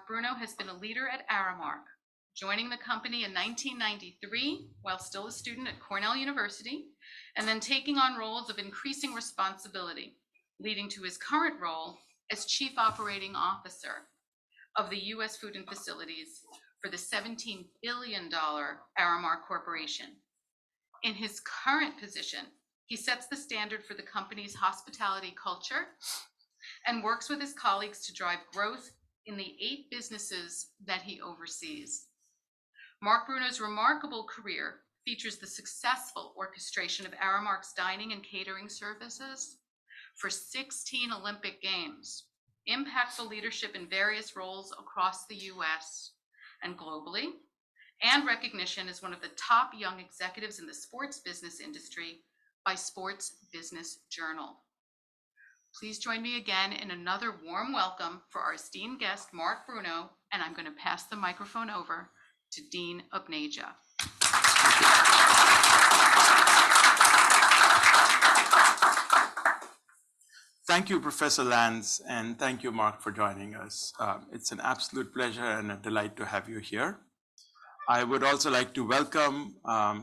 Marc Bruno has been a leader at Aramark, joining the company in 1993 while still a student at Cornell University, and then taking on roles of increasing responsibility, leading to his current role as Chief Operating Officer of the U.S. Food and Facilities for the $17 billion Aramark Corporation. In his current position, he sets the standard for the company's hospitality culture and works with his colleagues to drive growth in the 8 businesses that he oversees. Marc Bruno's remarkable career features the successful orchestration of Aramark's dining and catering services for 16 Olympic Games, impactful leadership in various roles across the US and globally, and recognition as one of the top young executives in the sports business industry by Sports Business Journal. Please join me again in another warm welcome for our esteemed guest, Marc Bruno, and I'm going to pass the microphone over to Dean Upneja. Thank you, Professor Lance, and thank you, Marc, for joining us. It's an absolute pleasure and a delight to have you here. I would also like to welcome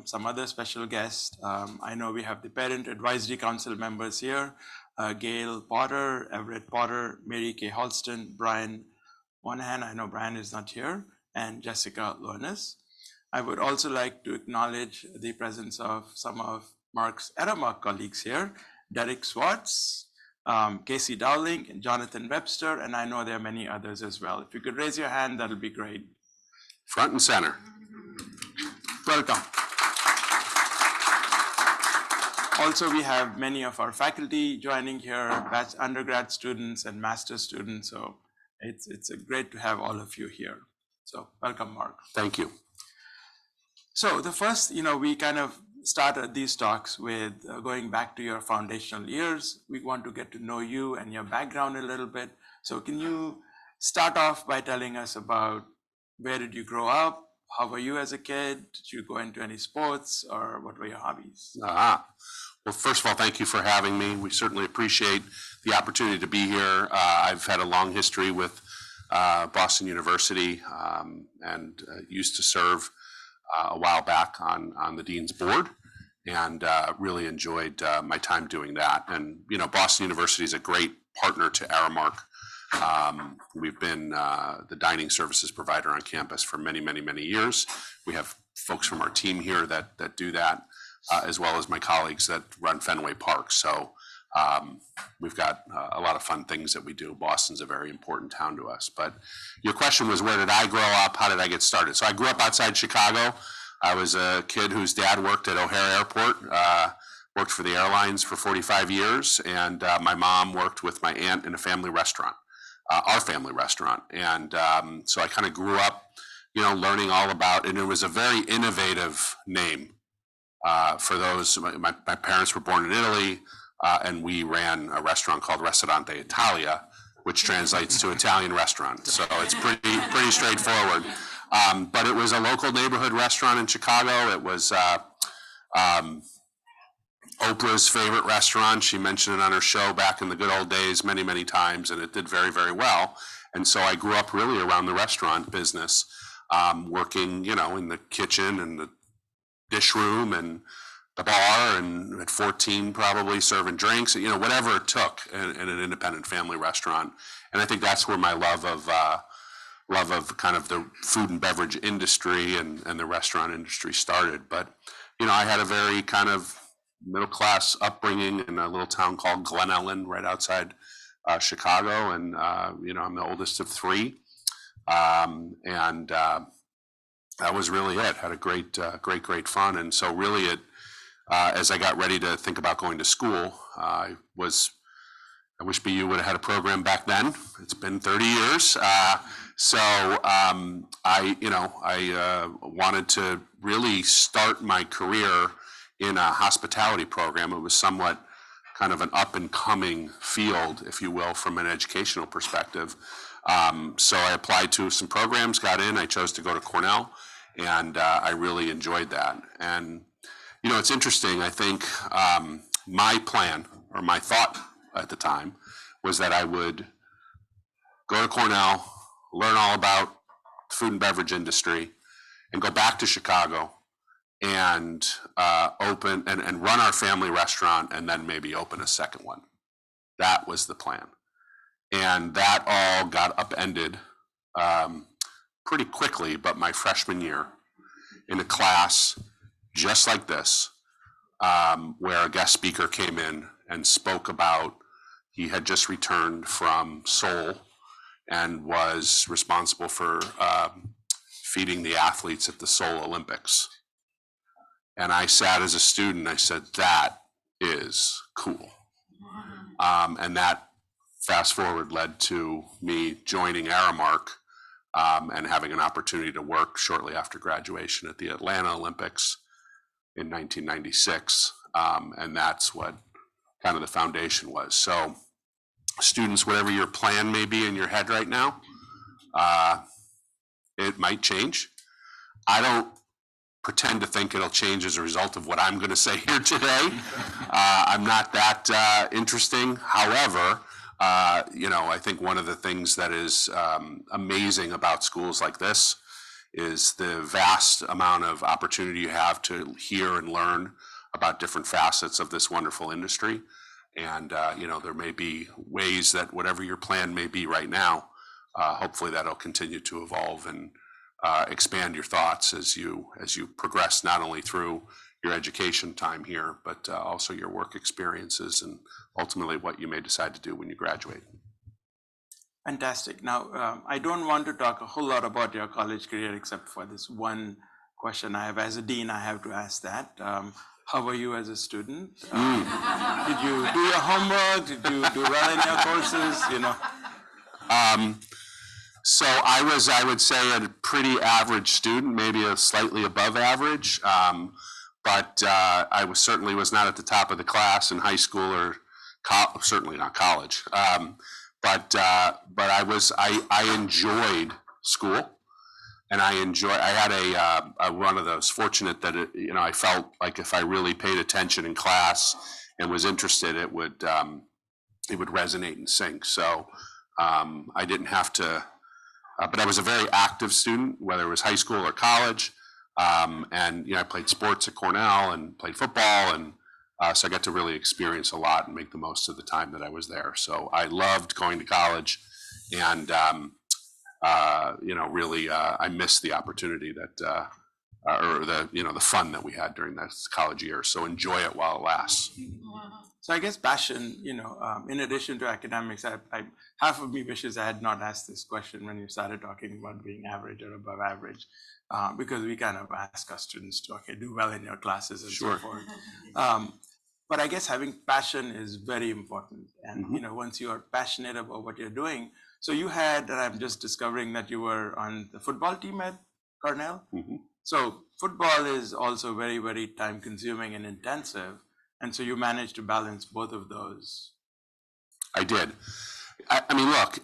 some other special guests. I know we have the Parent Advisory Council members here, Gail Potter, Everett Potter, Mary Kay Halston, Brian Monahan, I know Brian is not here, and Jessica Lonis. I would also like to acknowledge the presence of some of Marc's Aramark colleagues here, Derek Swartz, Casey Dowling, and Jonathan Webster, and I know there are many others as well. If you could raise your hand, that'll be great. Front and center. Welcome. Also, we have many of our faculty joining here, undergrad students and master's students, so it's great to have all of you here. So welcome, Marc. Thank you. So the first, we kind of started these talks with going back to your foundational years. We want to get to know you and your background a little bit. So can you start off by telling us about where did you grow up? How were you as a kid? Did you go into any sports, or what were your hobbies? Well, first of all, thank you for having me. We certainly appreciate the opportunity to be here. I've had a long history with Boston University and used to serve a while back on the Dean's board, and really enjoyed my time doing that. And, Boston University is a great partner to Aramark. We've been the dining services provider on campus for many, many, many years. We have folks from our team here that do that, as well as my colleagues that run Fenway Park. So we've got a lot of fun things that we do. Boston's a very important town to us. But your question was, where did I grow up? How did I get started? So I grew up outside Chicago. I was a kid whose dad worked at O'Hare Airport, worked for the airlines for 45 years, and my mom worked with my aunt in a family restaurant. Our family restaurant. And so I kind of grew up, learning all about, and it was a very innovative name for those. My parents were born in Italy, and we ran a restaurant called Ristorante Italia, which translates to Italian restaurant. So it's pretty straightforward. But it was a local neighborhood restaurant in Chicago. It was Oprah's favorite restaurant. She mentioned it on her show back in the good old days many, many times, and it did very, very well. And so I grew up really around the restaurant business, working, in the kitchen and the dish room and the bar, and at 14 probably serving drinks, whatever it took in an independent family restaurant. And I think that's where my love of kind of the food and beverage industry and the restaurant industry started. But, I had a very kind of middle-class upbringing in a little town called Glen Ellen, right outside Chicago, and I'm the oldest of 3, and that was really it. Had a great fun, and so really it, as I got ready to think about going to school, I wish BU would have had a program back then. It's been 30 years, so I wanted to really start my career in a hospitality program. It was somewhat kind of an up-and-coming field, if you will, from an educational perspective. So I applied to some programs, got in. I chose to go to Cornell, and I really enjoyed that. And, it's interesting. I think my plan, or my thought at the time, was that I would go to Cornell, learn all about the food and beverage industry, and go back to Chicago and open and run our family restaurant, and then maybe open a second one. That was the plan. And that all got upended pretty quickly, but my freshman year in a class just like this, where a guest speaker came in and spoke about he had just returned from Seoul and was responsible for feeding the athletes at the Seoul Olympics. And I sat as a student, I said, that is cool. And that fast forward led to me joining Aramark and having an opportunity to work shortly after graduation at the Atlanta Olympics in 1996. And that's what kind of the foundation was. So students, whatever your plan may be in your head right now, it might change. I don't pretend to think it'll change as a result of what I'm going to say here today. I'm not that interesting. However, I think one of the things that is amazing about schools like this is the vast amount of opportunity you have to hear and learn about different facets of this wonderful industry. And, there may be ways that whatever your plan may be right now, hopefully that'll continue to evolve and expand your thoughts as you progress, not only through your education time here, but also your work experiences and ultimately what you may decide to do when you graduate. Fantastic. Now, I don't want to talk a whole lot about your college career except for this one question I have. As a dean, I have to ask that. How were you as a student? Did you do your homework? Did you do well in your courses? So I would say a pretty average student, maybe a slightly above average. But I certainly was not at the top of the class in high school or certainly not college. But I enjoyed school, and I had one of those fortunate that I felt like if I really paid attention in class and was interested, it would resonate and sync. So I didn't have to, but I was a very active student, whether it was high school or college. And I played sports at Cornell and played football, and so I got to really experience a lot and make the most of the time that I was there. So I loved going to college, and really I missed the opportunity that or the fun that we had during that college year. So enjoy it while it lasts. So I guess passion, in addition to academics, half of me wishes I had not asked this question when you started talking about being average or above average, because we kind of ask our students to, do well in your classes and Sure. so forth. But I guess having passion is very important. And, once you are passionate about what you're doing, so you had, and I'm just discovering that you were on the football team at Cornell. Mm-hmm. So football is also very, very time consuming and intensive. And so you managed to balance both of those. I did. I mean, look,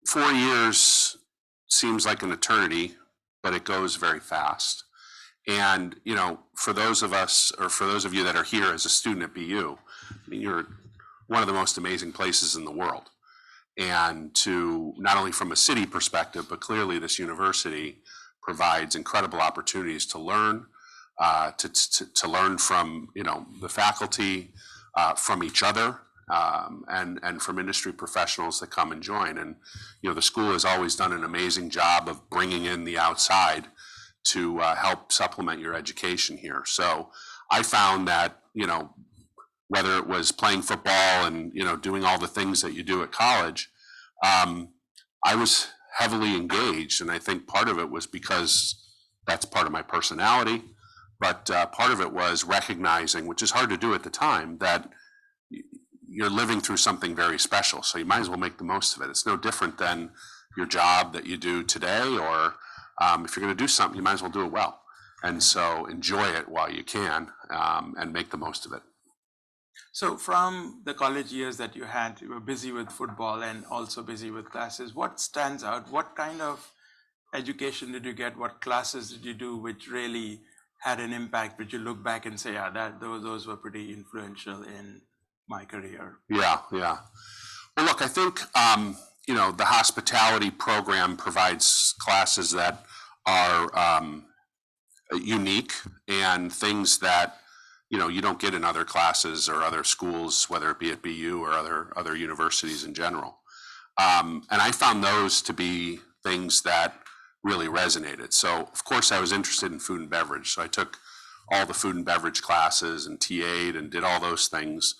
4 years seems like an eternity, but it goes very fast. And, for those of us, or for those of you that are here as a student at BU, I mean, you're one of the most amazing places in the world. And to, not only from a city perspective, but clearly this university provides incredible opportunities to learn, to learn from, the faculty, from each other, and from industry professionals that come and join. And, the school has always done an amazing job of bringing in the outside to help supplement your education here. So I found that, whether it was playing football and, doing all the things that you do at college, I was heavily engaged. And I think part of it was because that's part of my personality, but part of it was recognizing, which is hard to do at the time, that you're living through something very special. So you might as well make the most of it. It's no different than your job that you do today, or if you're going to do something, you might as well do it well. And so enjoy it while you can, and make the most of it. So from the college years that you had, you were busy with football and also busy with classes. What stands out? What kind of education did you get? What classes did you do which really had an impact, which you look back and say, yeah, those were pretty influential in my career? Yeah. Well, look, I think, the hospitality program provides classes that are unique and things that you don't get in other classes or other schools, whether it be at BU or other universities in general. And I found those to be things that really resonated. So of course I was interested in food and beverage. So I took all the food and beverage classes and TA'd and did all those things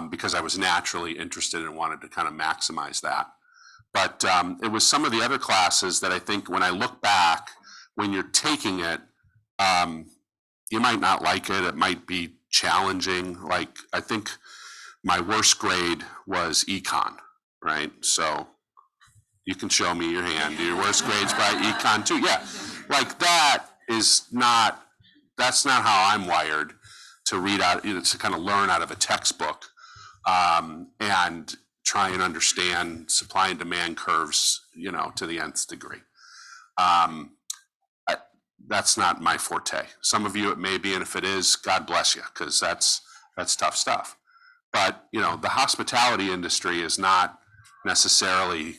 because I was naturally interested and wanted to kind of maximize that. But it was some of the other classes that I think when I look back, when you're taking it, you might not like it. It might be challenging. Like I think my worst grade was econ, right? So you can show me your hand. Your worst grade's probably econ too. Yeah, like that's not how I'm wired to read out, to kind of learn out of a textbook and try and understand supply and demand curves, to the nth degree. That's not my forte. Some of you it may be, and if it is, God bless you, because that's tough stuff. But the hospitality industry is not necessarily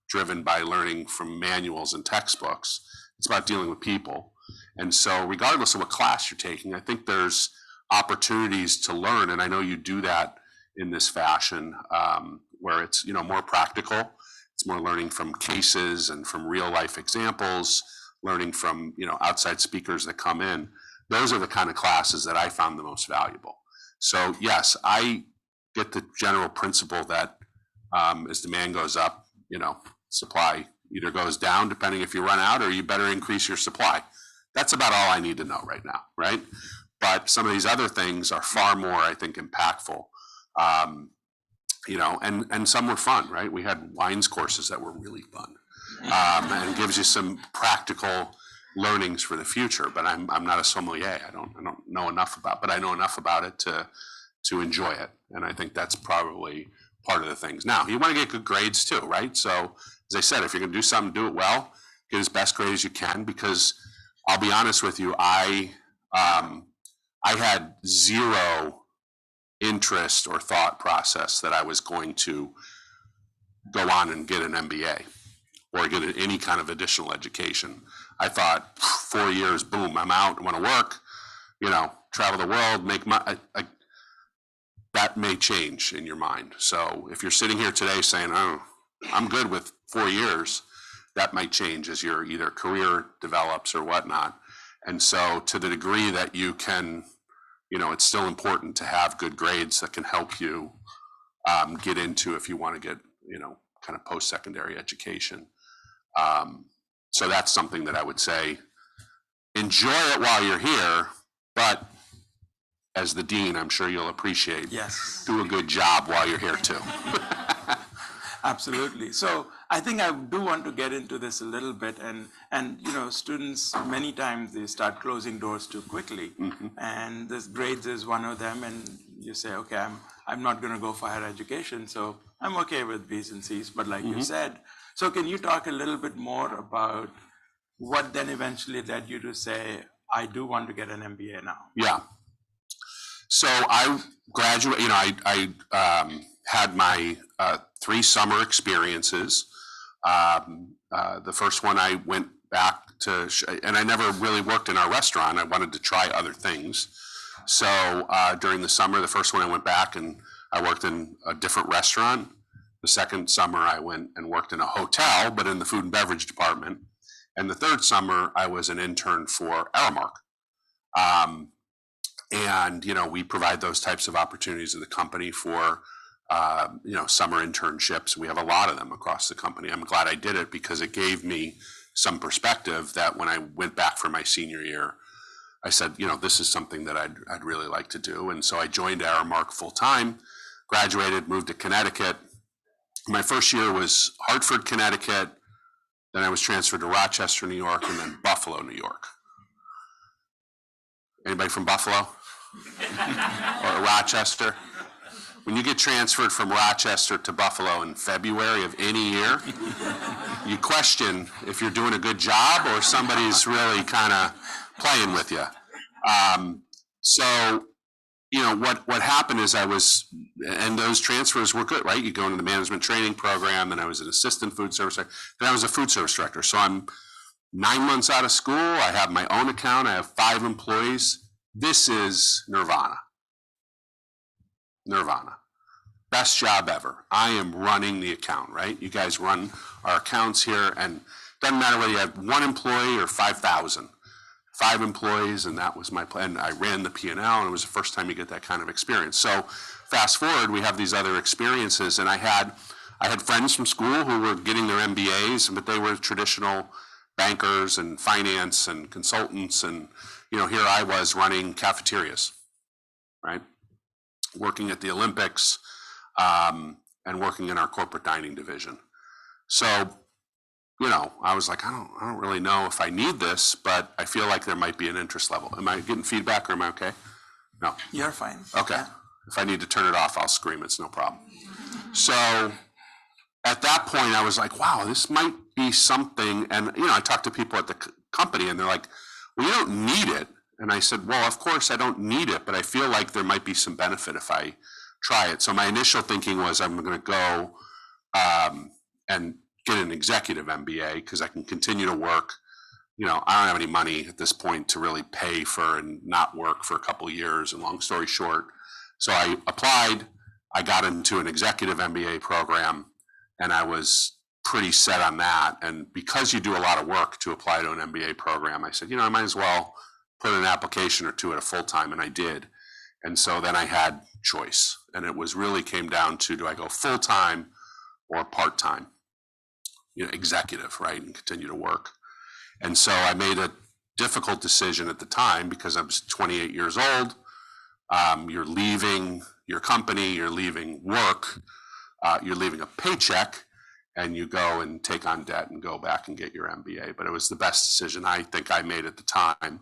driven by learning from manuals and textbooks. It's about dealing with people. And so regardless of what class you're taking, I think there's opportunities to learn. And I know you do that in this fashion where it's, more practical. It's more learning from cases and from real life examples, learning from, outside speakers that come in. Those are the kind of classes that I found the most valuable. So yes, I get the general principle that as demand goes up, supply either goes down depending if you run out, or you better increase your supply. That's about all I need to know right now, right? But some of these other things are far more, I think, impactful. And some were fun, right? We had wines courses that were really fun. And gives you some practical learnings for the future. But I'm not a sommelier. I don't know enough about, but I know enough about it to enjoy it. And I think that's probably part of the things. Now, you want to get good grades too, right? So as I said, if you're going to do something, do it well. Get as best grade as you can, because I'll be honest with you, I had zero interest or thought process that I was going to go on and get an MBA or get any kind of additional education. I thought 4 years, boom, I'm out, I want to work, travel the world, make money. That may change in your mind. So if you're sitting here today saying, oh, I'm good with 4 years, that might change as your either career develops or whatnot. And so to the degree that you can, it's still important to have good grades that can help you get into, if you want to get, kind of post-secondary education. So that's something that I would say, enjoy it while you're here, but as the dean, I'm sure you'll appreciate, yes, do a good job while you're here too. Absolutely. So I think I do want to get into this a little bit, and students many times they start closing doors too quickly, and this grades is one of them. And you say, okay, I'm not going to go for higher education, so I'm okay with B's and C's. But like you said, so can you talk a little bit more about what then eventually led you to say, I do want to get an MBA now? Yeah. So I graduated, I had my 3 summer experiences. The first one I went back to, and I never really worked in our restaurant. I wanted to try other things. So during the summer, the first one I went back and I worked in a different restaurant. The second summer I went and worked in a hotel, but in the food and beverage department. And the third summer I was an intern for Aramark. And, we provide those types of opportunities in the company for, summer internships. We have a lot of them across the company. I'm glad I did it because it gave me some perspective that when I went back for my senior year, I said, this is something that I'd really like to do. And so I joined Aramark full time, graduated, moved to Connecticut. My first year was Hartford, Connecticut. Then I was transferred to Rochester, New York, and then Buffalo, New York. Anybody from Buffalo? Or Rochester? When you get transferred from Rochester to Buffalo in February of any year, you question if you're doing a good job or somebody's really kind of playing with you. So you know, what happened is and those transfers were good, right? You go into the management training program, then I was an assistant food service director, then I was a food service director. So I'm 9 months out of school. I have my own account. I have 5 employees. This is nirvana. Nirvana. Best job ever. I am running the account, right? You guys run our accounts here, and doesn't matter whether you have 1 employee or 5,000. 5 employees, and that was my plan. I ran the P&L, and it was the first time you get that kind of experience. So fast forward, we have these other experiences, and I had friends from school who were getting their MBAs, but they were traditional bankers and finance and consultants, and you know, here I was running cafeterias, right? Working at the Olympics, and working in our corporate dining division. So, you know, I was like, I don't really know if I need this, but I feel like there might be an interest level. Am I getting feedback, or am I okay? No. You're fine. Okay. If I need to turn it off, I'll scream. It's no problem. So at that point, I was like, wow, this might be something. And, you know, I talked to people at the company, and they're like, well, you don't need it. And I said, well, of course I don't need it, but I feel like there might be some benefit if I try it. So my initial thinking was I'm going to go and get an executive MBA, because I can continue to work. You know, I don't have any money at this point to really pay for and not work for a couple of years. And long story short, so I applied, I got into an executive MBA program, and I was pretty set on that. And because you do a lot of work to apply to an MBA program, I said, you know, I might as well put an application or two at a full-time, and I did. And so then I had choice, and it was really came down to, do I go full-time or part-time? You know, executive, right, and continue to work. And so I made a difficult decision at the time, because I was 28 years old. You're leaving your company, you're leaving work, you're leaving a paycheck, and you go and take on debt and go back and get your MBA. But it was the best decision I think I made at the time.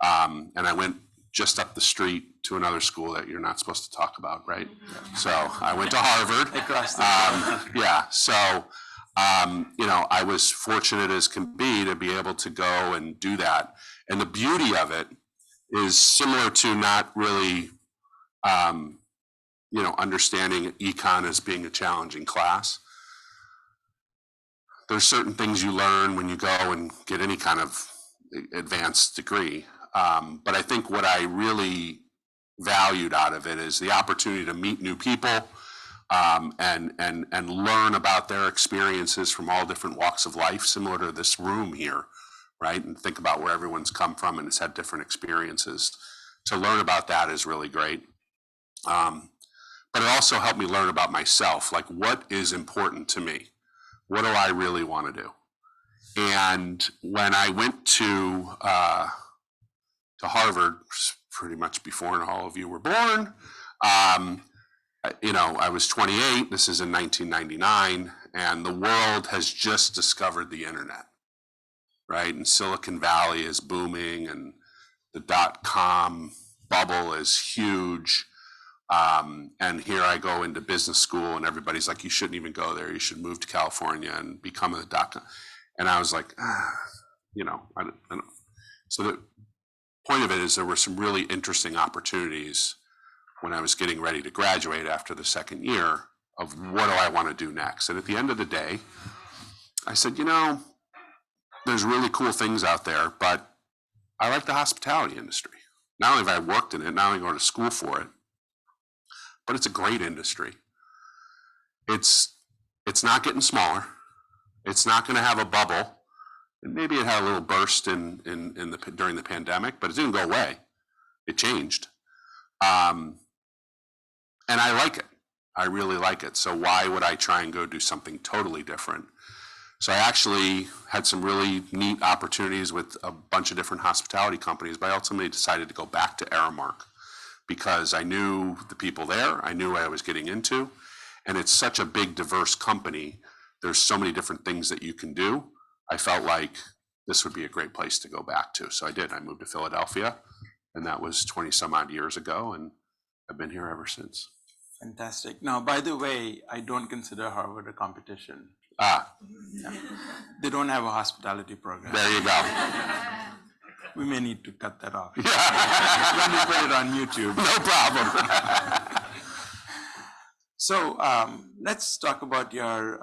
And I went just up the street to another school that you're not supposed to talk about, right? So I went to Harvard. Across the yeah, so you know, I was fortunate as can be to be able to go and do that. And the beauty of it is similar to not really, you know, understanding econ as being a challenging class. There's certain things you learn when you go and get any kind of advanced degree. But I think what I really valued out of it is the opportunity to meet new people, and learn about their experiences from all different walks of life, similar to this room here, right? And think about where everyone's come from and has had different experiences. To learn about that is really great. But it also helped me learn about myself, like what is important to me? What do I really want to do? And when I went to Harvard, pretty much before all of you were born, you know, I was 28, this is in 1999, and the world has just discovered the internet, right? And Silicon Valley is booming, and the .com bubble is huge. And here I go into business school, and everybody's like, you shouldn't even go there. You should move to California and become a .com. And I was like, you know, I don't. So the point of it is there were some really interesting opportunities when I was getting ready to graduate after the second year of what do I want to do next. And at the end of the day, I said, you know, there's really cool things out there, but I like the hospitality industry. Not only have I worked in it, not only go to school for it, but it's a great industry. It's not getting smaller. It's not going to have a bubble. And maybe it had a little burst during the pandemic, but it didn't go away. It changed. And I like it. I really like it. So why would I try and go do something totally different? So I actually had some really neat opportunities with a bunch of different hospitality companies, but I ultimately decided to go back to Aramark because I knew the people there. I knew what I was getting into. And it's such a big, diverse company. There's so many different things that you can do. I felt like this would be a great place to go back to. So I did. I moved to Philadelphia, and that was 20 some odd years ago, and I've been here ever since. Fantastic. Now, by the way, I don't consider Harvard a competition. Ah, Yeah. They don't have a hospitality program. there you go. We may need to cut that off. Yeah. When we put it on YouTube. No problem. So let's talk about your,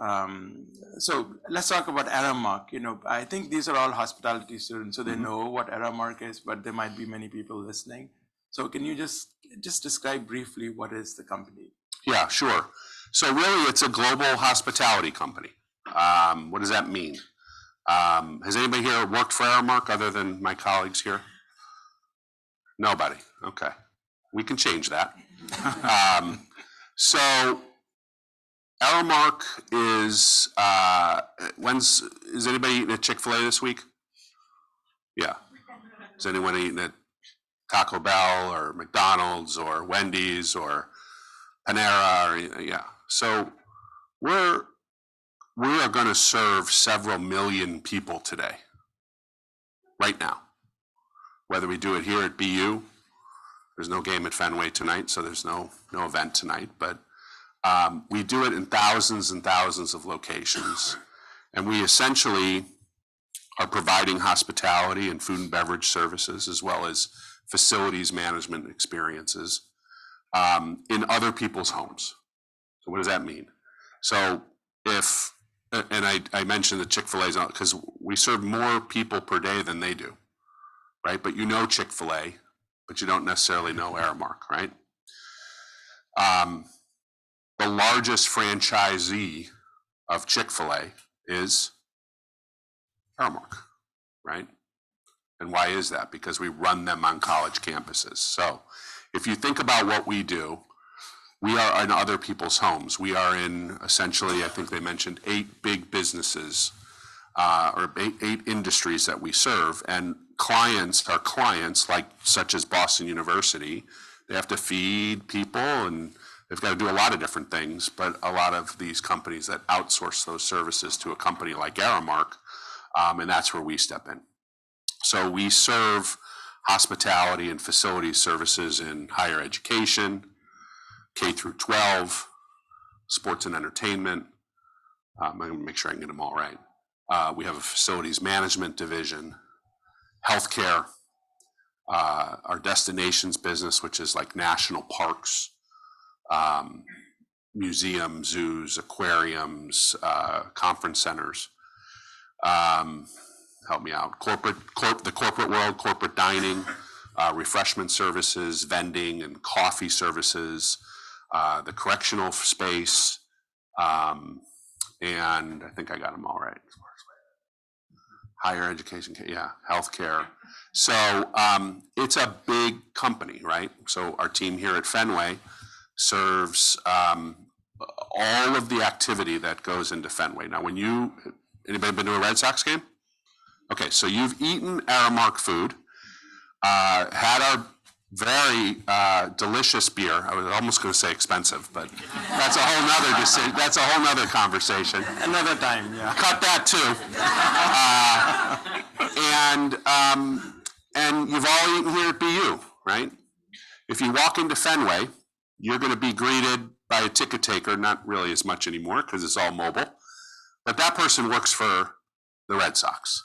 let's talk about Aramark. You know, I think these are all hospitality students, so they know what Aramark is, but there might be many people listening. So can you just describe briefly what is the company? Yeah, sure. So really, it's a global hospitality company. What does that mean? Has anybody here worked for Aramark other than my colleagues here? Nobody. Okay. We can change that. So Aramark is, is anybody eating at Chick-fil-A this week? Yeah. Is anyone eating at Taco Bell or McDonald's or Wendy's or Panera? Or, yeah. So we are going to serve several million people today, right now. Whether we do it here at BU, there's no game at Fenway tonight, so there's no event tonight, but we do it in thousands and thousands of locations. And we essentially are providing hospitality and food and beverage services, as well as facilities management experiences in other people's homes. So what does that mean? So I mentioned the Chick-fil-A's because we serve more people per day than they do, right? But you know Chick-fil-A, but you don't necessarily know Aramark, right? The largest franchisee of Chick-fil-A is Aramark, right? And why is that? Because we run them on college campuses. So if you think about what we do, we are in other people's homes. We are in essentially, I think they mentioned 8 big businesses or eight industries that we serve. And our clients, like such as Boston University, they have to feed people and they've got to do a lot of different things, but a lot of these companies that outsource those services to a company like Aramark, and that's where we step in. So we serve hospitality and facility services in higher education, K through 12, sports and entertainment. I'm going to make sure I can get them all right. We have a facilities management division, healthcare, our destinations business, which is like national parks, museums, zoos, aquariums, conference centers. Help me out. The corporate world, corporate dining, refreshment services, vending and coffee services, the correctional space, and I think I got them all right. Higher education, yeah, healthcare. So it's a big company, right? So our team here at Fenway serves all of the activity that goes into Fenway. Now, anybody been to a Red Sox game? Okay, so you've eaten Aramark food, had our very delicious beer. I was almost going to say expensive, but that's a whole nother conversation. Another time, yeah. Cut that too. And you've all eaten here at BU, right? If you walk into Fenway, you're going to be greeted by a ticket taker, not really as much anymore because it's all mobile, but that person works for the Red Sox.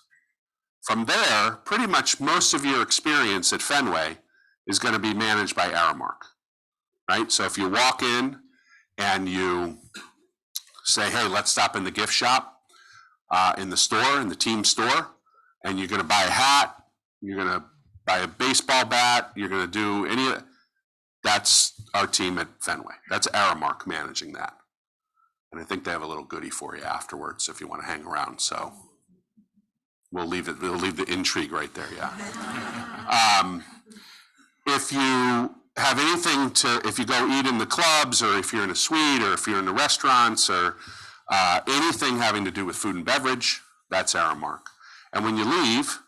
From there, pretty much most of your experience at Fenway is going to be managed by Aramark, right? So if you walk in and you say, hey, let's stop in the gift shop in the store, in the team store, and you're going to buy a hat, you're going to buy a baseball bat, you're going to do any of that, that's our team at Fenway. That's Aramark managing that. And I think they have a little goodie for you afterwards if you want to hang around. So we'll leave the intrigue right there, yeah. If you have anything if you go eat in the clubs, or if you're in a suite, or if you're in the restaurants, or anything having to do with food and beverage, that's Aramark. And when you leave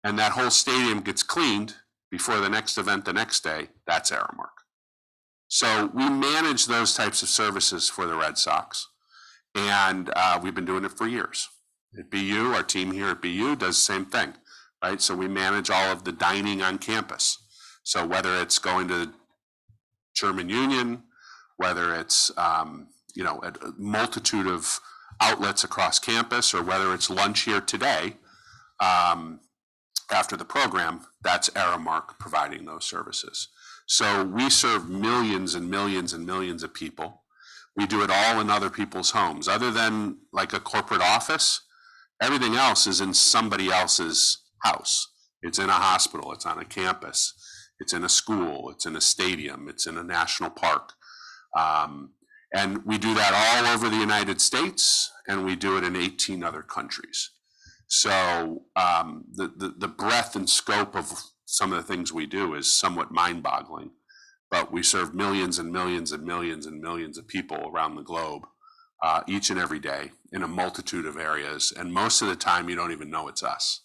and that whole stadium gets cleaned before the next event the next day, that's Aramark. So we manage those types of services for the Red Sox, and we've been doing it for years. At BU, our team here at BU does the same thing, right? So we manage all of the dining on campus. So whether it's going to Sherman Union, whether it's a multitude of outlets across campus, or whether it's lunch here today after the program, that's Aramark providing those services. So we serve millions and millions and millions of people. We do it all in other people's homes. Other than like a corporate office, everything else is in somebody else's house. It's in a hospital, it's on a campus, it's in a school, it's in a stadium, it's in a national park. And we do that all over the United States, and we do it in 18 other countries. So the breadth and scope of some of the things we do is somewhat mind-boggling, but we serve millions and millions and millions and millions of people around the globe each and every day in a multitude of areas, and most of the time you don't even know it's us.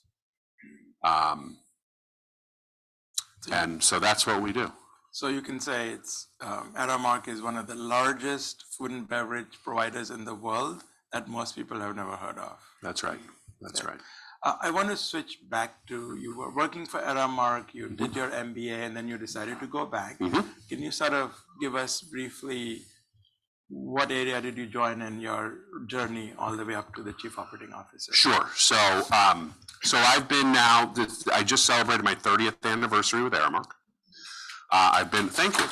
And so that's what we do. So you can say it's Aramark is one of the largest food and beverage providers in the world that most people have never heard of. That's right. That's right. I want to switch back to, you were working for Aramark, you did your MBA, and then you decided to go back. Can you sort of give us briefly what area did you join in your journey all the way up to the Chief Operating Officer? Sure. So I've been now, I just celebrated my 30th anniversary with Aramark. Thank you.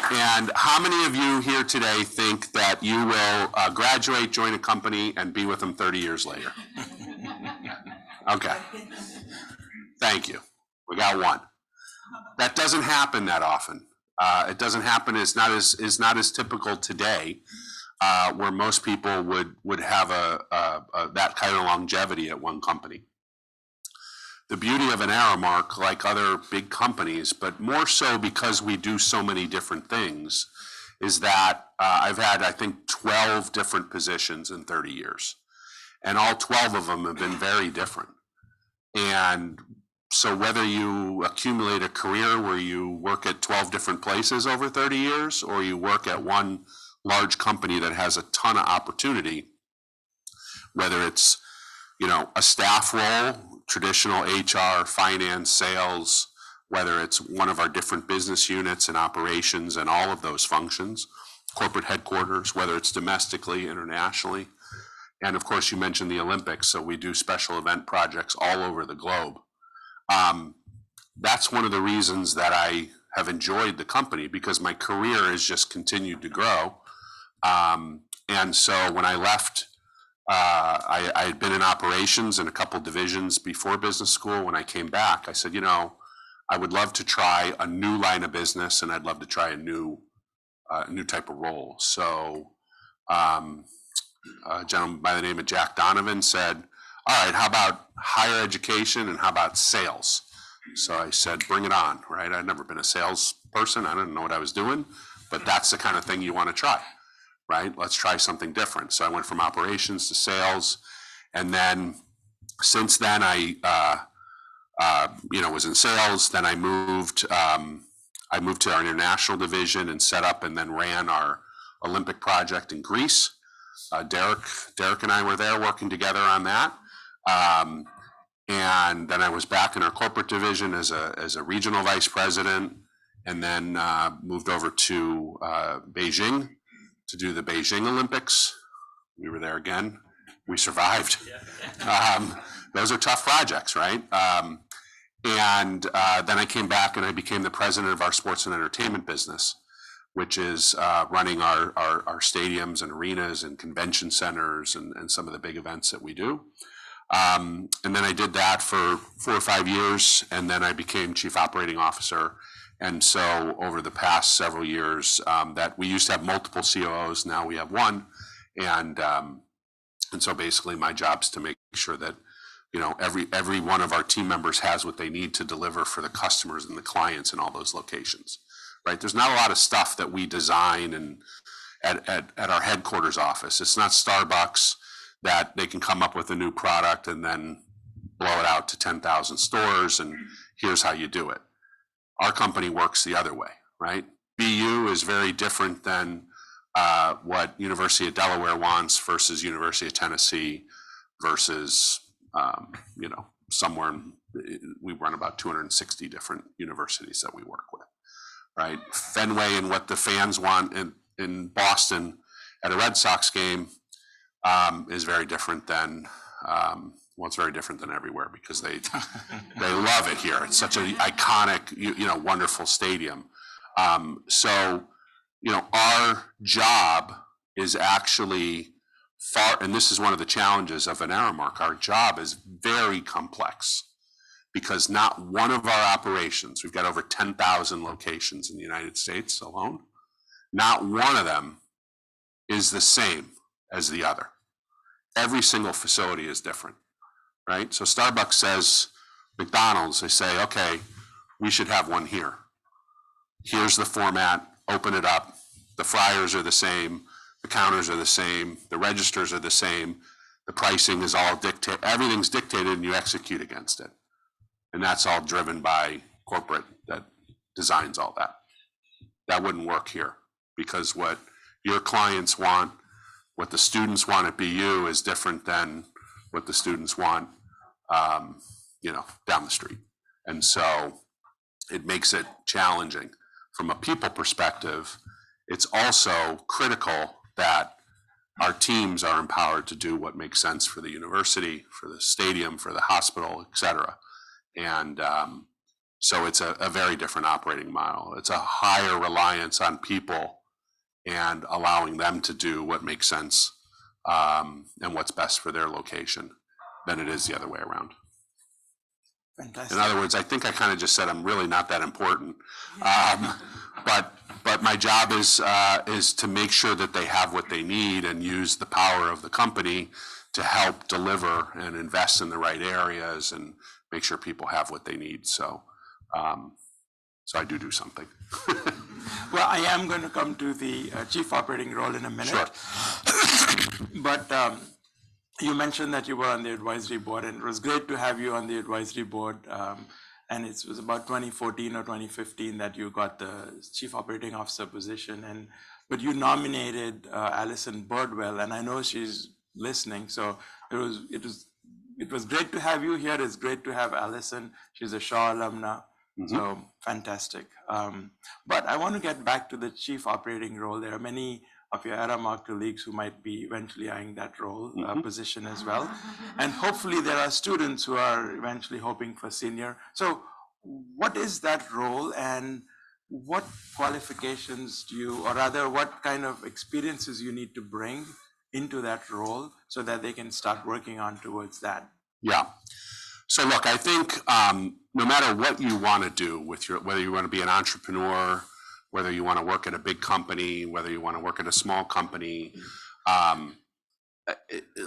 And how many of you here today think that you will graduate, join a company, and be with them 30 years later? Okay. Thank you. We got one. That doesn't happen that often. It doesn't happen. It's not as typical today, where most people would have that kind of longevity at one company. The beauty of an Aramark, like other big companies, but more so because we do so many different things, is that I've had, I think, 12 different positions in 30 years. And all 12 of them have been very different. And so whether you accumulate a career where you work at 12 different places over 30 years, or you work at one large company that has a ton of opportunity, whether it's, a staff role, traditional HR, finance, sales, whether it's one of our different business units and operations and all of those functions, corporate headquarters, whether it's domestically, internationally. And of course, you mentioned the Olympics, so we do special event projects all over the globe. That's one of the reasons that I have enjoyed the company, because my career has just continued to grow. And so when I left, I had been in operations in a couple divisions before business school. When I came back, I said, I would love to try a new line of business, and I'd love to try a new type of role. So a gentleman by the name of Jack Donovan said, all right, how about higher education and how about sales? So I said, bring it on, right? I'd never been a salesperson. I didn't know what I was doing, but that's the kind of thing you want to try, right? Let's try something different. So I went from operations to sales. And then since then, I was in sales. Then I moved to our international division and set up and then ran our Olympic project in Greece. Derek and I were there working together on that. And then I was back in our corporate division as a regional vice president, and then moved over to Beijing to do the Beijing Olympics. We were there again. We survived. Those are tough projects, right? And then I came back and I became the president of our sports and entertainment business, which is running our stadiums and arenas and convention centers and some of the big events that we do. And then I did that for 4 or 5 years, and then I became chief operating officer. And so over the past several years, that we used to have multiple COOs, now we have one. And so basically my job is to make sure that, every one of our team members has what they need to deliver for the customers and the clients in all those locations, right? There's not a lot of stuff that we design and at our headquarters office. It's not Starbucks that they can come up with a new product and then blow it out to 10,000 stores and here's how you do it. Our company works the other way, right? BU is very different than what University of Delaware wants versus University of Tennessee versus, somewhere we run about 260 different universities that we work with, right? Fenway and what the fans want in Boston at a Red Sox game is very different than Well, it's very different than everywhere because they love it here. It's such an iconic, wonderful stadium. So, our job is actually far, and this is one of the challenges of an Aramark. Our job is very complex because not one of our operations, we've got over 10,000 locations in the United States alone, not one of them is the same as the other. Every single facility is different, right? So Starbucks says, McDonald's, they say, okay, we should have one here. Here's the format, open it up. The fryers are the same, the counters are the same, the registers are the same, the pricing is all dictated, everything's dictated and you execute against it. And that's all driven by corporate that designs all that. That wouldn't work here because what your clients want, what the students want at BU is different than what the students want, down the street. And so it makes it challenging. From a people perspective, it's also critical that our teams are empowered to do what makes sense for the university, for the stadium, for the hospital, et cetera. And so it's a very different operating model. It's a higher reliance on people and allowing them to do what makes sense and what's best for their location than it is the other way around. Fantastic. In other words, I think I kind of just said I'm really not that important, but my job is to make sure that they have what they need and use the power of the company to help deliver and invest in the right areas and make sure people have what they need. So I do something. Well, I am going to come to the chief operating role in a minute. Sure. But you mentioned that you were on the advisory board, and it was great to have you on the advisory board. And it was about 2014 or 2015 that you got the chief operating officer position. But you nominated Allison Birdwell, and I know she's listening. So it was great to have you here. It's great to have Allison. She's a Shaw alumna. Mm-hmm. So fantastic. But I want to get back to the chief operating role. There are many of your Aramark colleagues who might be eventually eyeing that role position as well. And hopefully there are students who are eventually hoping for senior. So what is that role and what qualifications do you, or rather what kind of experiences you need to bring into that role so that they can start working on towards that? Yeah. So look, I think no matter what you want to do with whether you want to be an entrepreneur, whether you want to work at a big company, whether you want to work at a small company,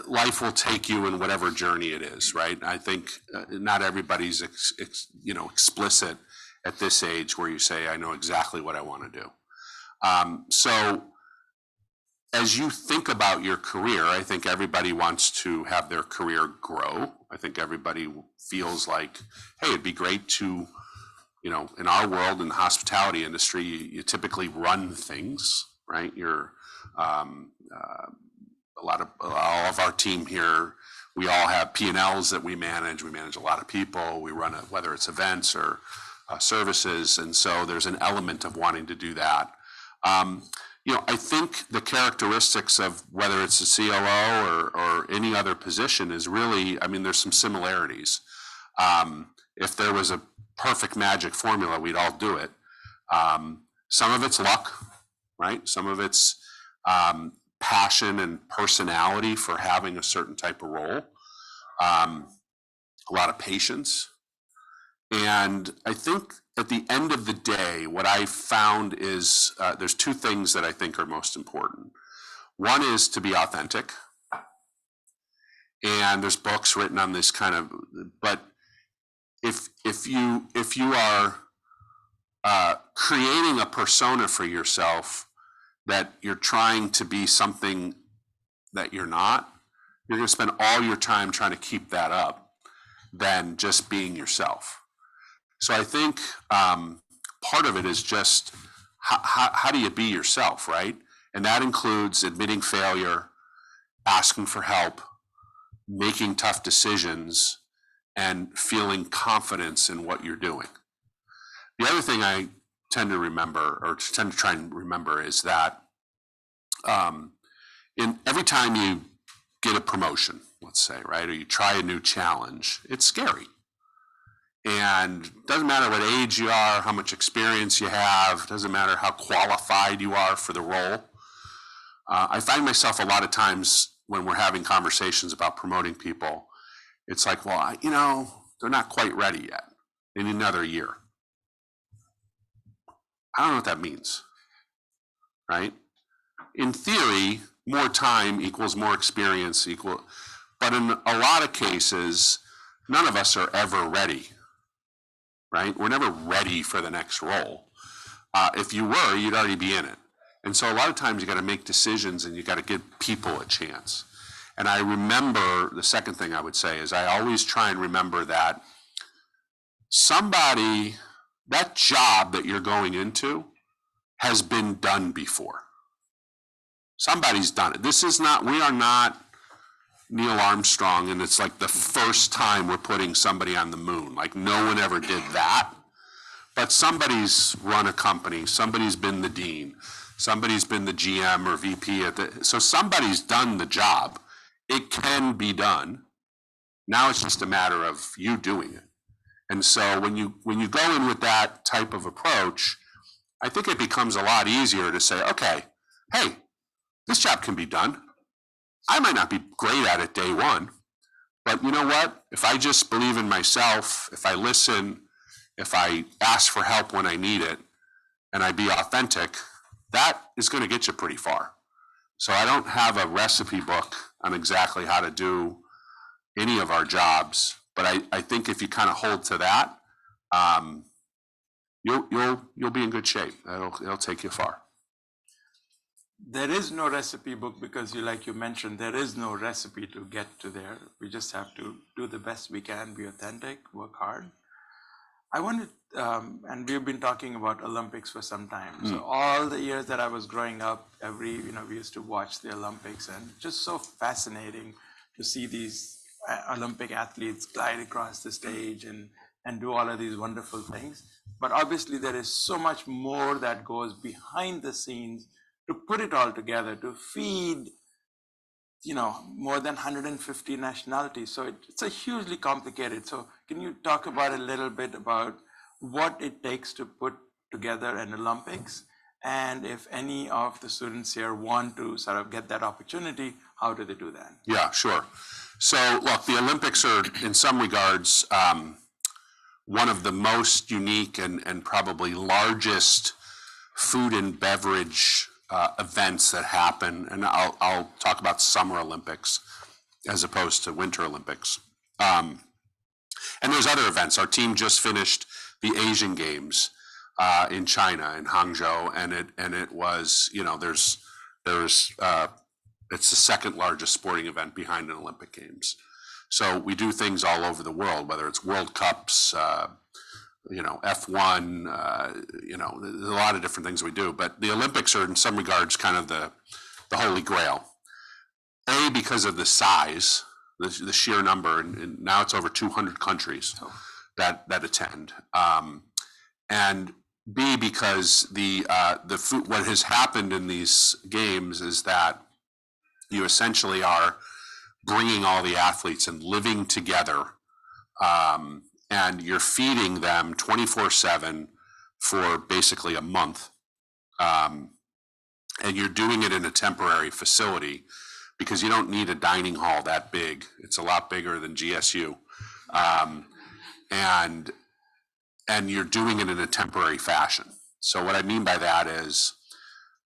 life will take you in whatever journey it is, right? I think not everybody's explicit at this age where you say, I know exactly what I want to do. So as you think about your career, I think everybody wants to have their career grow. I think everybody feels like, hey, it'd be great to, in our world, in the hospitality industry, you typically run things, right? You're all of our team here, we all have P&Ls that we manage. We manage a lot of people. We run whether it's events or services, and so there's an element of wanting to do that. I think the characteristics of whether it's a COO or any other position is really, there's some similarities. If there was a perfect magic formula, we'd all do it. Some of it's luck, right? Some of it's passion and personality for having a certain type of role. A lot of patience. And I think at the end of the day, what I found is there's two things that I think are most important. One is to be authentic. And there's books written on this kind of, but if you are creating a persona for yourself that you're trying to be something that you're not, you're going to spend all your time trying to keep that up than just being yourself. So I think part of it is just how do you be yourself, right? And that includes admitting failure, asking for help, making tough decisions, and feeling confidence in what you're doing. The other thing I tend to try and remember is that in every time you get a promotion, let's say, right? Or you try a new challenge, it's scary. And doesn't matter what age you are, how much experience you have, doesn't matter how qualified you are for the role. I find myself a lot of times when we're having conversations about promoting people, it's like, well, they're not quite ready yet. They need another year. I don't know what that means, right? In theory, more time equals more experience but in a lot of cases, none of us are ever ready, right? We're never ready for the next role. If you were, you'd already be in it. And so a lot of times you got to make decisions and you got to give people a chance. And I remember, the second thing I would say is I always try and remember that that job that you're going into has been done before. Somebody's done it. We are not Neil Armstrong, and it's like the first time we're putting somebody on the moon. Like no one ever did that. But somebody's run a company, somebody's been the dean, somebody's been the GM or VP so somebody's done the job. It can be done. Now it's just a matter of you doing it. And so when you go in with that type of approach, I think it becomes a lot easier to say, okay, hey, this job can be done. I might not be great at it day one, but you know what? If I just believe in myself, if I listen, if I ask for help when I need it, and I be authentic, that is going to get you pretty far. So I don't have a recipe book on exactly how to do any of our jobs, but I think if you kind of hold to that, you'll be in good shape. It'll take you far. There is no recipe book because like you mentioned, there is no recipe to get to there. We just have to do the best we can, be authentic, work hard. I wanted, and we've been talking about Olympics for some time. So all the years that I was growing up, we used to watch the Olympics, and just so fascinating to see these Olympic athletes glide across the stage and do all of these wonderful things. But obviously there is so much more that goes behind the scenes to put it all together, to feed, more than 150 nationalities. So it's a hugely complicated. So can you talk about a little bit about what it takes to put together an Olympics? And if any of the students here want to sort of get that opportunity, how do they do that? Yeah, sure. So look, the Olympics are in some regards one of the most unique and probably largest food and beverage events that happen, and I'll talk about Summer Olympics as opposed to Winter Olympics. And there's other events. Our team just finished the Asian Games in China, in Hangzhou, and it was, it's the second largest sporting event behind an Olympic Games. So we do things all over the world, whether it's World Cups, F1, there's a lot of different things we do, but the Olympics are in some regards kind of the holy grail. Because of the size, the sheer number, and now it's over 200 countries that attend. And B, because the food, what has happened in these games is that you essentially are bringing all the athletes and living together, and you're feeding them 24/7 for basically a month. And you're doing it in a temporary facility because you don't need a dining hall that big. It's a lot bigger than GSU. And you're doing it in a temporary fashion. So what I mean by that is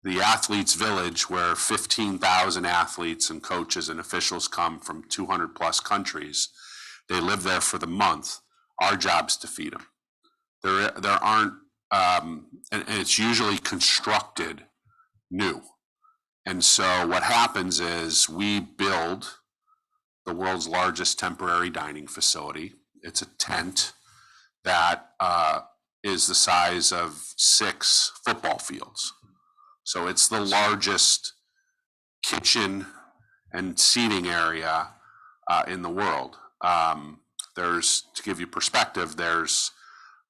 the athletes village, where 15,000 athletes and coaches and officials come from 200 plus countries, they live there for the month. Our job's to feed them. There aren't, and it's usually constructed new. And so what happens is we build the world's largest temporary dining facility. It's a tent that is the size of 6 football fields. So it's the largest kitchen and seating area in the world. To give you perspective, there's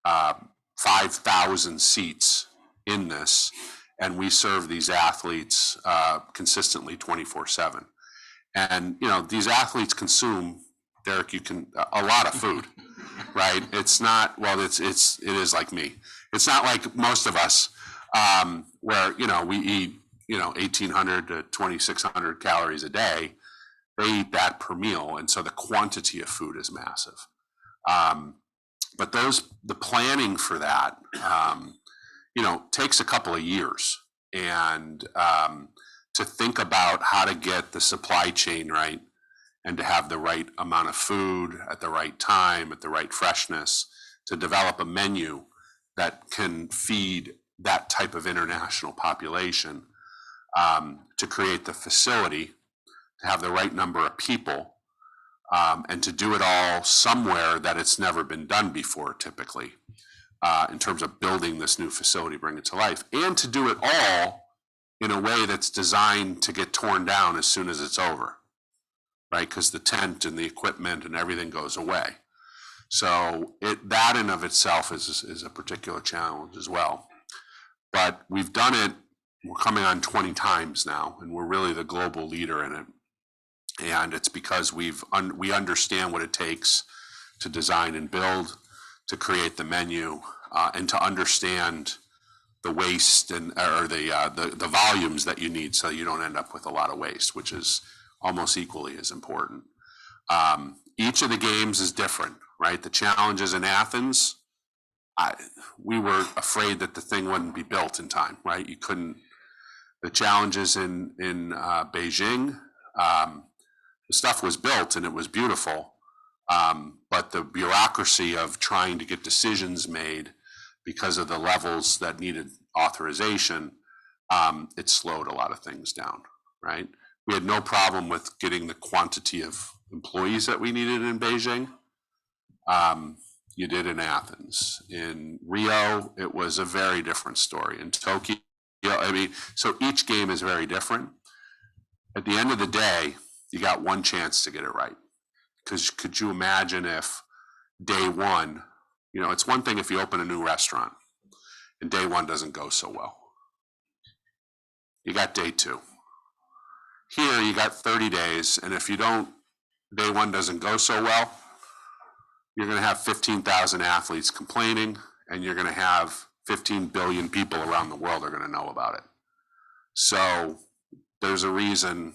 5,000 seats in this, and we serve these athletes consistently 24/7. And, you know, these athletes consume, Derek, a lot of food, right? It's not, well, it is like me. It's not like most of us, where, you know, we eat, you know, 1,800 to 2,600 calories a day. They eat that per meal. And so the quantity of food is massive. But the planning for that, you know, takes a couple of years. And to think about how to get the supply chain right and to have the right amount of food at the right time, at the right freshness, to develop a menu that can feed that type of international population, to create the facility, to have the right number of people, and to do it all somewhere that it's never been done before, typically, in terms of building this new facility, bring it to life, and to do it all in a way that's designed to get torn down as soon as it's over, right? Because the tent and the equipment and everything goes away. So that in of itself is a particular challenge as well. But we've done it, we're coming on 20 times now, and we're really the global leader in it. And it's because we understand what it takes to design and build, to create the menu, and to understand the waste or the volumes that you need, so you don't end up with a lot of waste, which is almost equally as important. Each of the games is different, right? The challenges in Athens, we were afraid that the thing wouldn't be built in time, right? You couldn't. The challenges in Beijing, the stuff was built and it was beautiful, but the bureaucracy of trying to get decisions made because of the levels that needed authorization, it slowed a lot of things down, right? We had no problem with getting the quantity of employees that we needed in Beijing. You did in Athens. In Rio, it was a very different story. In Tokyo, I mean, so each game is very different. At the end of the day, you got one chance to get it right. Because could you imagine if day one, you know, it's one thing if you open a new restaurant and day one doesn't go so well. You got day two. Here you got 30 days, and if day one doesn't go so well, you're going to have 15,000 athletes complaining, and you're going to have 15 billion people around the world are going to know about it. So there's a reason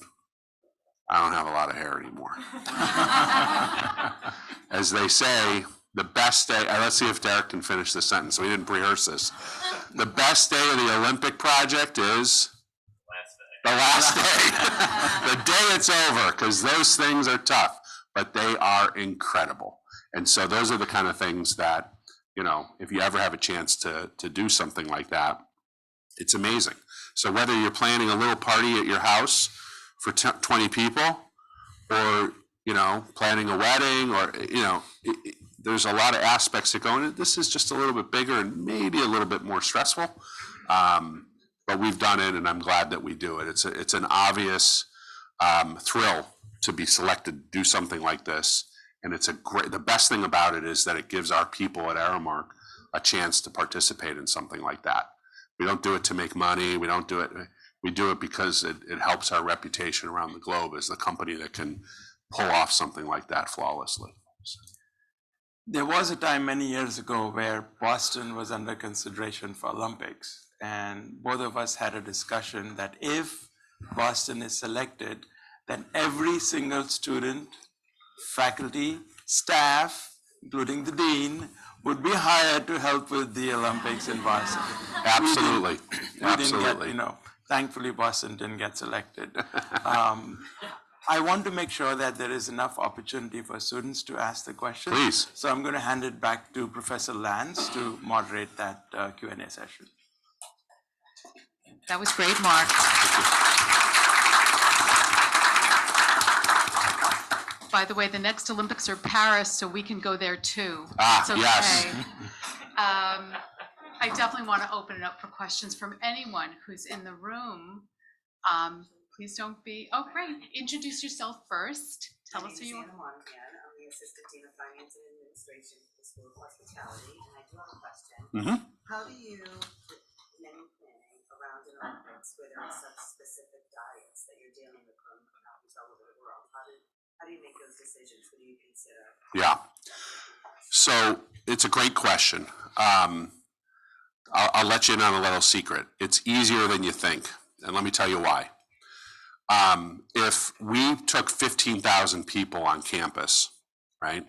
I don't have a lot of hair anymore. As they say, the best day, let's see if Derek can finish this sentence. We didn't rehearse this. The best day of the Olympic project is? The last day. The day it's over, because those things are tough, but they are incredible. And so those are the kind of things that, you know, if you ever have a chance to do something like that, it's amazing. So whether you're planning a little party at your house for 20 people, or, you know, planning a wedding, or, you know, there's a lot of aspects that go in it. This is just a little bit bigger and maybe a little bit more stressful. But we've done it, and I'm glad that we do it. It's an obvious thrill to be selected to do something like this. And the best thing about it is that it gives our people at Aramark a chance to participate in something like that. We don't do it to make money. We don't do it. We do it because it helps our reputation around the globe as the company that can pull off something like that flawlessly. There was a time many years ago where Boston was under consideration for Olympics, and both of us had a discussion that if Boston is selected, then every single student, faculty, staff, including the dean, would be hired to help with the Olympics in Boston. Absolutely. We didn't get, you know, thankfully Boston didn't get selected. I want to make sure that there is enough opportunity for students to ask the questions. Please. So I'm going to hand it back to Professor Lance to moderate that Q&A session. That was great, Mark. By the way, the next Olympics are Paris, so we can go there too. Ah, it's okay. yes. I definitely want to open it up for questions from anyone who's in the room. Please don't be, oh, great. Introduce yourself first. Tell us who you are. I'm the Assistant Dean of Finance and Administration for the School of Hospitality, and I do have a question. Mm-hmm. How do you, put menu planning of around an Olympics where there are such specific diets that you're dealing with from countries all over the world? How do you make those decisions? What do you consider? Yeah. So it's a great question. I'll let you in on a little secret. It's easier than you think, and let me tell you why. If we took 15,000 people on campus, right?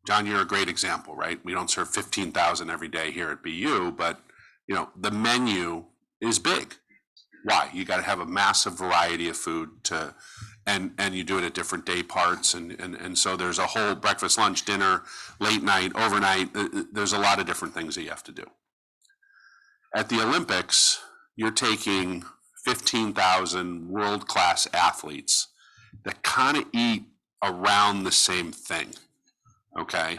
John, you're a great example, right? We don't serve 15,000 every day here at BU, but you know the menu is big. Why? You got to have a massive variety of food to, and you do it at different day parts, and so there's a whole breakfast, lunch, dinner, late night, overnight. There's a lot of different things that you have to do. At the Olympics, you're taking 15,000 world-class athletes that kind of eat around the same thing. Okay.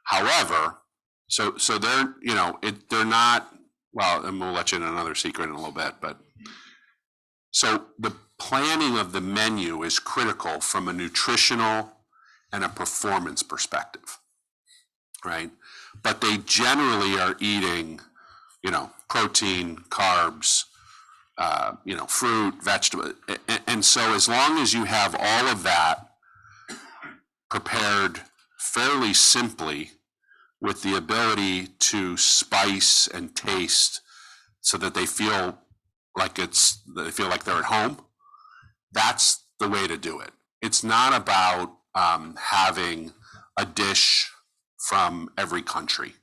However, so they're, you know, they're not, well, and we'll let you in another secret in a little bit, but so the planning of the menu is critical from a nutritional and a performance perspective, right? But they generally are eating, you know, protein, carbs, you know, fruit, vegetable. And so as long as you have all of that prepared fairly simply with the ability to spice and taste so that they feel like they're at home, that's the way to do it. It's not about having a dish from every country.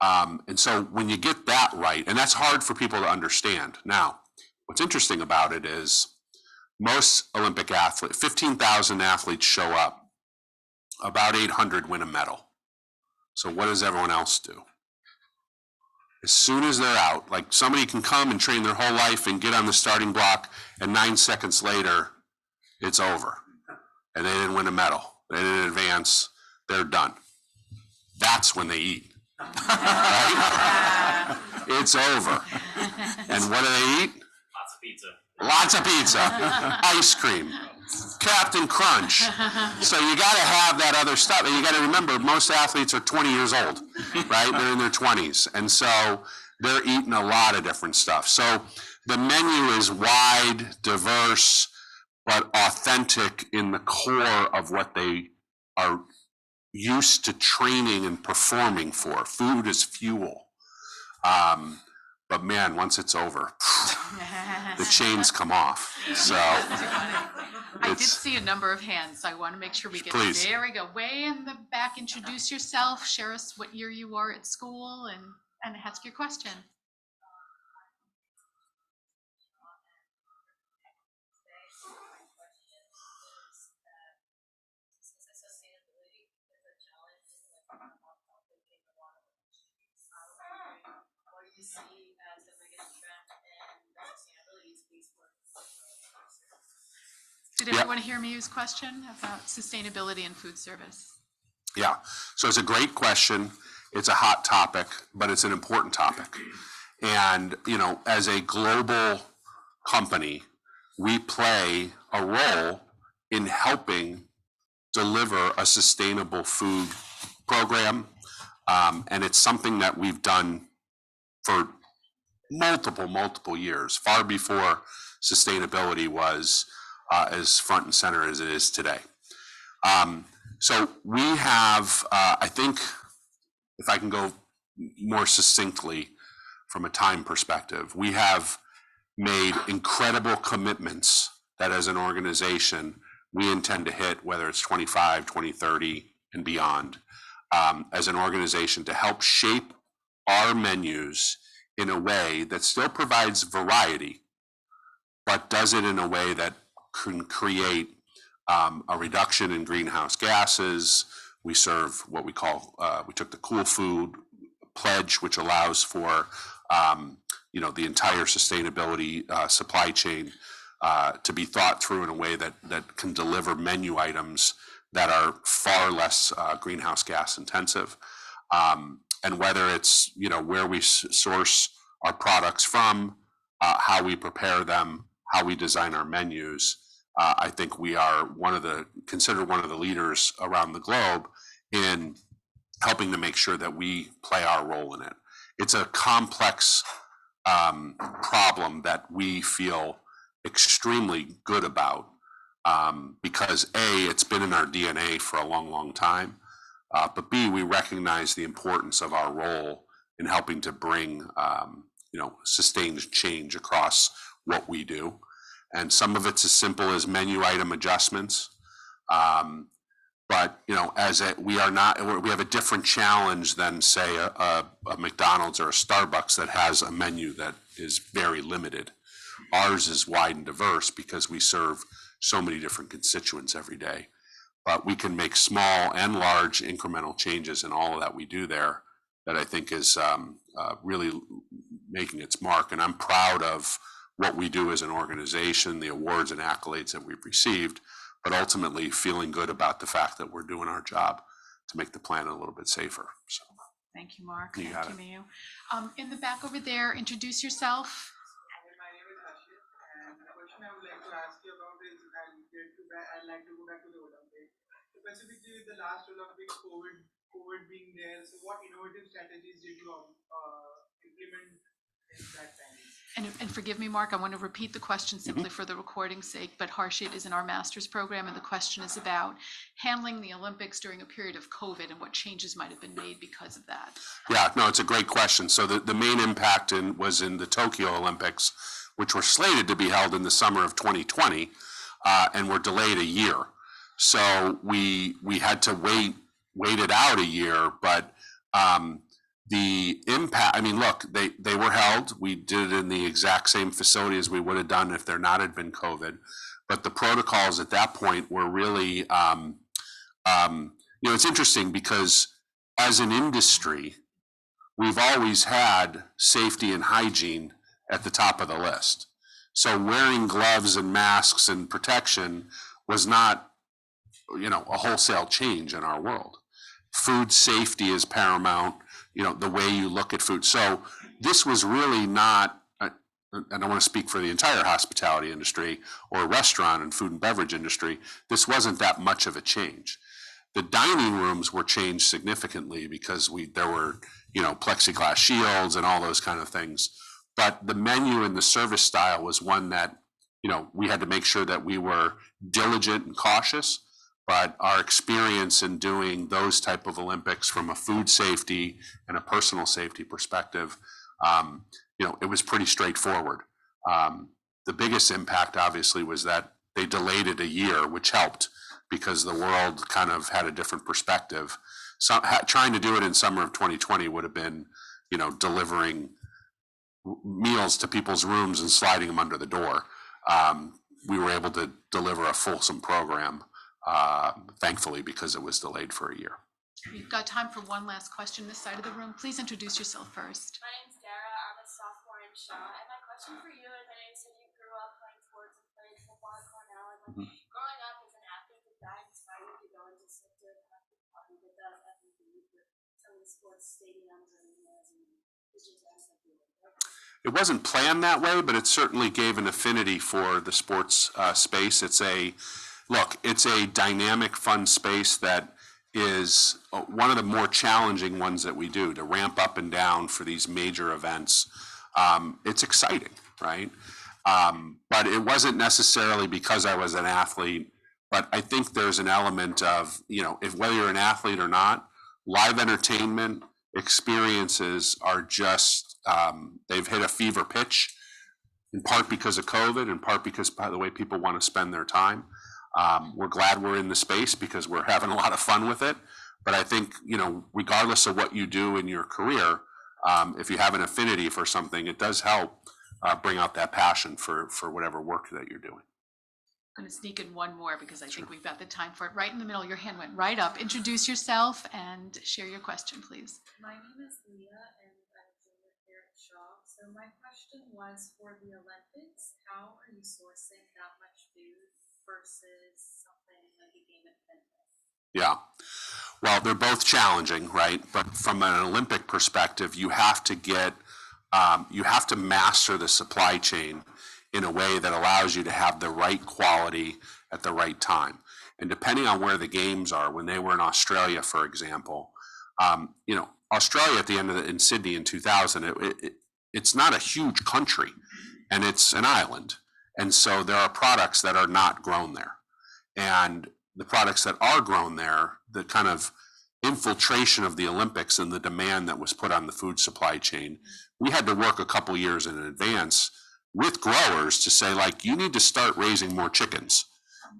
And so when you get that right, and that's hard for people to understand. Now, what's interesting about it is most Olympic athletes, 15,000 athletes show up, about 800 win a medal. So what does everyone else do? As soon as they're out, like somebody can come and train their whole life and get on the starting block, and 9 seconds later, it's over. And they didn't win a medal. They didn't advance. They're done. That's when they eat. Right? It's over. And what do they eat? Lots of pizza. Lots of pizza, ice cream, Captain Crunch. So you got to have that other stuff. And you got to remember, most athletes are 20 years old, right? They're in their 20s. And so they're eating a lot of different stuff. So the menu is wide, diverse, but authentic in the core of what they are used to training and performing for. Food is fuel. But man, once it's over, the chains come off. So I did see a number of hands, so I want to make sure we get Please. there. We go way in the back. Introduce yourself. Share us what year you are at school, and ask your question. You see as the biggest trend in the sustainability space for Did everyone hear Miu's question about sustainability and food service? yeah, so it's a great question. It's a hot topic, but it's an important topic. And, you know, as a global company, we play a role in helping deliver a sustainable food program. And it's something that we've done for multiple years, far before sustainability was as front and center as it is today. So we have, I think, if I can go more succinctly from a time perspective, we have made incredible commitments that as an organization, we intend to hit, whether it's 25, 2030 and beyond, as an organization to help shape our menus in a way that still provides variety, but does it in a way that can create a reduction in greenhouse gases. We serve what we call, we took the Cool Food Pledge, which allows for, you know, the entire sustainability supply chain to be thought through in a way that can deliver menu items that are far less greenhouse gas intensive. And whether it's, you know, where we source our products from, how we prepare them, how we design our menus, I think we are considered one of the leaders around the globe in helping to make sure that we play our role in it. it's a complex problem that we feel extremely good about because A, it's been in our DNA for a long, long time, but B, we recognize the importance of our role in helping to bring sustained change across what we do. And some of it's as simple as menu item adjustments. But we have a different challenge than say a McDonald's or a Starbucks that has a menu that is very limited. Ours is wide and diverse because we serve so many different constituents every day. But we can make small and large incremental changes in all of that we do there that I think is really making its mark. And I'm proud of what we do as an organization, the awards and accolades that we've received, but ultimately feeling good about the fact that we're doing our job to make the planet a little bit safer. So, Thank you, Mark. You got Thank you, Mayu. In the back over there, introduce yourself. My name is Ashit, and the question I would like to ask you about is I'd like to go back to the Olympics. Specifically, the last Olympics, COVID being there. So, what innovative strategies did you implement in that time? And forgive me, Mark, I want to repeat the question simply for the recording's sake, but Harshit is in our master's program, and the question is about handling the Olympics during a period of COVID and what changes might have been made because of that. Yeah, no, it's a great question. So the main impact was in the Tokyo Olympics, which were slated to be held in the summer of 2020, and were delayed a year. So we had to wait it out a year, but the impact, I mean, look, they were held. We did it in the exact same facility as we would have done if there not had been COVID. But the protocols at that point were really, it's interesting because as an industry, we've always had safety and hygiene at the top of the list. So wearing gloves and masks and protection was not, a wholesale change in our world. Food safety is paramount. The way you look at food. So this was really not, and I want to speak for the entire hospitality industry or restaurant and food and beverage industry, this wasn't that much of a change. The dining rooms were changed significantly because there were, plexiglass shields and all those kind of things. But the menu and the service style was one that, we had to make sure that we were diligent and cautious. But our experience in doing those type of Olympics from a food safety and a personal safety perspective, it was pretty straightforward. The biggest impact, obviously, was that they delayed it a year, which helped because the world kind of had a different perspective. So trying to do it in summer of 2020 would have been, delivering meals to people's rooms and sliding them under the door. We were able to deliver a fulsome program. Thankfully, because it was delayed for a year. We've got time for one last question this side of the room. Please introduce yourself first. My name's Dara. I'm a sophomore in SHA. And my question for you is, I know you said you grew up playing sports and played football at Cornell. And growing up as an athlete, did that inspire you to go into sector and did that have you with some of the sports stadiums and visions that you like? It wasn't planned that way, but it certainly gave an affinity for the sports space. It's a dynamic, fun space that is one of the more challenging ones that we do to ramp up and down for these major events. It's exciting, right? But it wasn't necessarily because I was an athlete, but I think there's an element of, whether you're an athlete or not, live entertainment experiences are just, they've hit a fever pitch, in part because of COVID, in part because, by the way, people want to spend their time. We're glad we're in the space because we're having a lot of fun with it. But I think, regardless of what you do in your career, if you have an affinity for something, it does help bring out that passion for whatever work that you're doing. I'm going to sneak in one more because I think we've got the time for it. Right in the middle, your hand went right up. Introduce yourself and share your question, please. My name is Leah, and I'm a junior here at SHA. So my question was, for the Olympics, how are you sourcing that much food versus something like a game at fitness? Yeah. Well, they're both challenging, right? But from an Olympic perspective, you have to master the supply chain in a way that allows you to have the right quality at the right time. And depending on where the games are, when they were in Australia, for example, Australia at the end of in Sydney in 2000, it's not a huge country, and it's an island, and so there are products that are not grown there, and the products that are grown there, the kind of infiltration of the Olympics and the demand that was put on the food supply chain, we had to work a couple years in advance with growers to say, like, you need to start raising more chickens.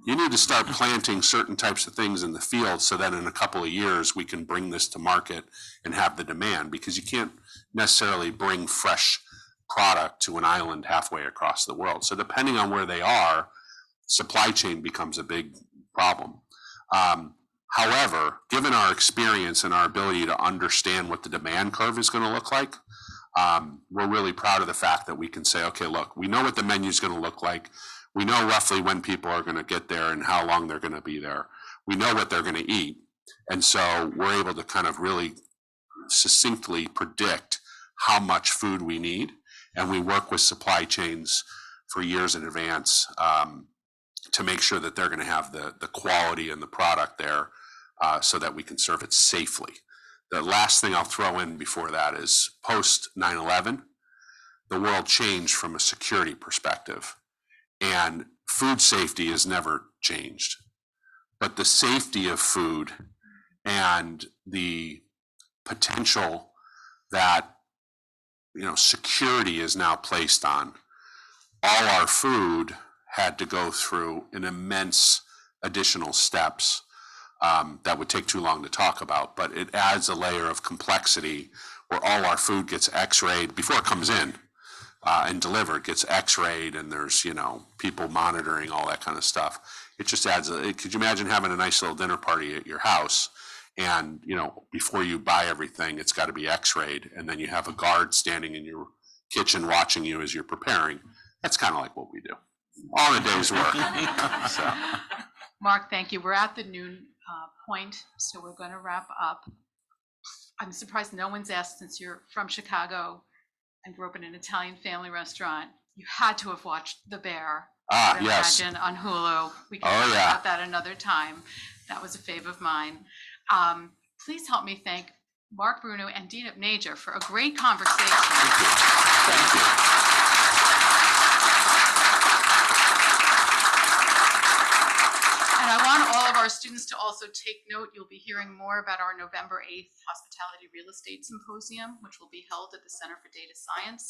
You need to start planting certain types of things in the field so that in a couple of years we can bring this to market and have the demand, because you can't necessarily bring fresh product to an island halfway across the world. So depending on where they are, supply chain becomes a big problem. However, given our experience and our ability to understand what the demand curve is going to look like, we're really proud of the fact that we can say, okay, look, we know what the menu is going to look like. We know roughly when people are going to get there and how long they're going to be there. We know what they're going to eat. And so we're able to kind of really succinctly predict how much food we need. And we work with supply chains for years in advance to make sure that they're going to have the quality and the product there so that we can serve it safely. The last thing I'll throw in before that is post 9/11, the world changed from a security perspective, and food safety has never changed. But the safety of food and the potential that, you know, security is now placed on, all our food had to go through an immense additional steps that would take too long to talk about, but it adds a layer of complexity where all our food gets x-rayed before it comes in and delivered, gets x-rayed, and there's, you know, people monitoring all that kind of stuff. It just adds, could you imagine having a nice little dinner party at your house and, you know, before you buy everything, it's got to be x-rayed, and then you have a guard standing in your kitchen watching you as you're preparing. That's kind of like what we do. All in a day's work. So. Mark, thank you. We're at the noon point, so we're going to wrap up. I'm surprised no one's asked, since you're from Chicago and grew up in an Italian family restaurant, you had to have watched The Bear. I Yes. imagine on Hulu. We can talk about that another time. That was a fave of mine. Please help me thank Marc Bruno and Dean Upneja for a great conversation. Thank you. Thank you. And I want all of our students to also take note. You'll be hearing more about our November 8th Hospitality Real Estate Symposium, which will be held at the Center for Data Science.